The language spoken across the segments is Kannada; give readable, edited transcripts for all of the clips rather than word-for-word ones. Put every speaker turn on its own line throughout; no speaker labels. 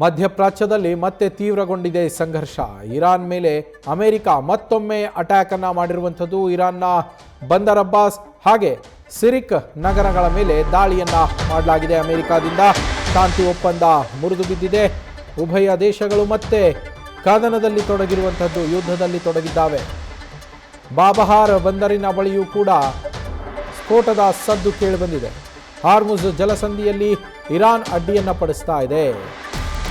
ಮಧ್ಯಪ್ರಾಚ್ಯದಲ್ಲಿ ಮತ್ತೆ ತೀವ್ರಗೊಂಡಿದೆ ಸಂಘರ್ಷ. ಇರಾನ್ ಮೇಲೆ ಅಮೆರಿಕ ಮತ್ತೊಮ್ಮೆ ಅಟ್ಯಾಕ್ ಅನ್ನು ಮಾಡಿರುವಂಥದ್ದು. ಇರಾನ್ನ ಬಂದರ್ ಅಬ್ಬಾಸ್ ಹಾಗೆ ಸಿರಿಕ್ ನಗರಗಳ ಮೇಲೆ ದಾಳಿಯನ್ನ ಮಾಡಲಾಗಿದೆ ಅಮೆರಿಕದಿಂದ. ಶಾಂತಿ ಒಪ್ಪಂದ ಮುರಿದು ಬಿದ್ದಿದೆ. ಉಭಯ ದೇಶಗಳು ಮತ್ತೆ ಕದನದಲ್ಲಿ ತೊಡಗಿರುವಂಥದ್ದು, ಯುದ್ಧದಲ್ಲಿ ತೊಡಗಿದ್ದಾವೆ. ಬಾಬಹಾರ್ ಬಂದರಿನ ಬಳಿಯೂ ಕೂಡ ಸ್ಫೋಟದ ಸದ್ದು ಕೇಳಿಬಂದಿದೆ. ಹಾರ್ಮುಜ್ ಜಲಸಂಧಿಯಲ್ಲಿ ಇರಾನ್ ಅಡ್ಡಿಯನ್ನ ಪಡಿಸ್ತಾ ಇದೆ.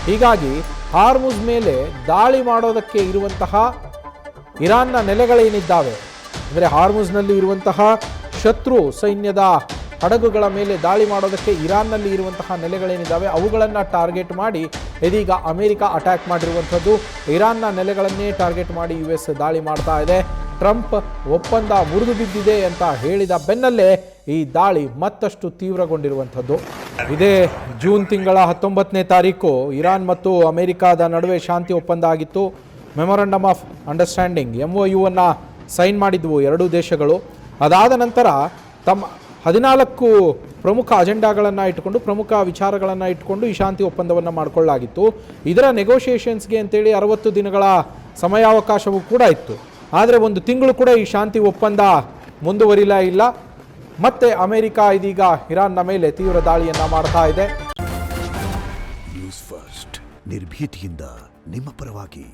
ಹೀಗಾಗಿ ಹಾರ್ಮುಜ್ ಮೇಲೆ ದಾಳಿ ಮಾಡೋದಕ್ಕೆ ಇರುವಂತಹ ಇರಾನ್ನ ನೆಲೆಗಳೇನಿದ್ದಾವೆ, ಅಂದರೆ ಹಾರ್ಮುಜ್ನಲ್ಲಿ ಇರುವಂತಹ ಶತ್ರು ಸೈನ್ಯದ ಹಡಗುಗಳ ಮೇಲೆ ದಾಳಿ ಮಾಡೋದಕ್ಕೆ ಇರಾನ್ನಲ್ಲಿ ಇರುವಂತಹ ನೆಲೆಗಳೇನಿದ್ದಾವೆ ಅವುಗಳನ್ನು ಟಾರ್ಗೆಟ್ ಮಾಡಿ ಇದೀಗ ಅಮೆರಿಕ ಅಟ್ಯಾಕ್ ಮಾಡಿರುವಂಥದ್ದು. ಇರಾನ್ನ ನೆಲೆಗಳನ್ನೇ ಟಾರ್ಗೆಟ್ ಮಾಡಿ US ದಾಳಿ ಮಾಡ್ತಾ ಇದೆ. ಟ್ರಂಪ್ ಒಪ್ಪಂದ ಮುರಿದು ಬಿದ್ದಿದೆ ಅಂತ ಹೇಳಿದ ಬೆನ್ನಲ್ಲೇ ಈ ದಾಳಿ ಮತ್ತಷ್ಟು ತೀವ್ರಗೊಂಡಿರುವಂಥದ್ದು. ಇದೇ ಜೂನ್ ತಿಂಗಳ 19ನೇ ತಾರೀಕು ಇರಾನ್ ಮತ್ತು ಅಮೆರಿಕಾದ ನಡುವೆ ಶಾಂತಿ ಒಪ್ಪಂದ ಆಗಿತ್ತು. ಮೆಮೊರಂಡಮ್ ಆಫ್ ಅಂಡರ್ಸ್ಟ್ಯಾಂಡಿಂಗ್ MOU ಅನ್ನು ಸೈನ್ ಮಾಡಿದ್ವು ಎರಡೂ ದೇಶಗಳು. ಅದಾದ ನಂತರ ತಮ್ಮ 14 ಪ್ರಮುಖ ಅಜೆಂಡಾಗಳನ್ನು ಇಟ್ಟುಕೊಂಡು, ಪ್ರಮುಖ ವಿಚಾರಗಳನ್ನು ಇಟ್ಟುಕೊಂಡು ಈ ಶಾಂತಿ ಒಪ್ಪಂದವನ್ನು ಮಾಡಿಕೊಳ್ಳಲಾಗಿತ್ತು. ಇದರ ನೆಗೋಷಿಯೇಷನ್ಸ್ಗೆ ಅಂತೇಳಿ 60 ದಿನಗಳ ಸಮಯಾವಕಾಶವೂ ಕೂಡ ಇತ್ತು. ಆದರೆ 1 ತಿಂಗಳು ಕೂಡ ಈ ಶಾಂತಿ ಒಪ್ಪಂದ ಮುಂದುವರಿಲೇ ಇಲ್ಲ. ಮತ್ತೆ ಅಮೆರಿಕ ಇದೀಗ ಇರಾನ್ನ ಮೇಲೆ ತೀವ್ರ ದಾಳಿಯನ್ನ ಮಾಡ್ತಾ ಇದೆ.
ನ್ಯೂಸ್ ಫಸ್ಟ್ ನಿರ್ಭೀತಿಯಿಂದ ನಿಮ್ಮ ಪರವಾಗಿ.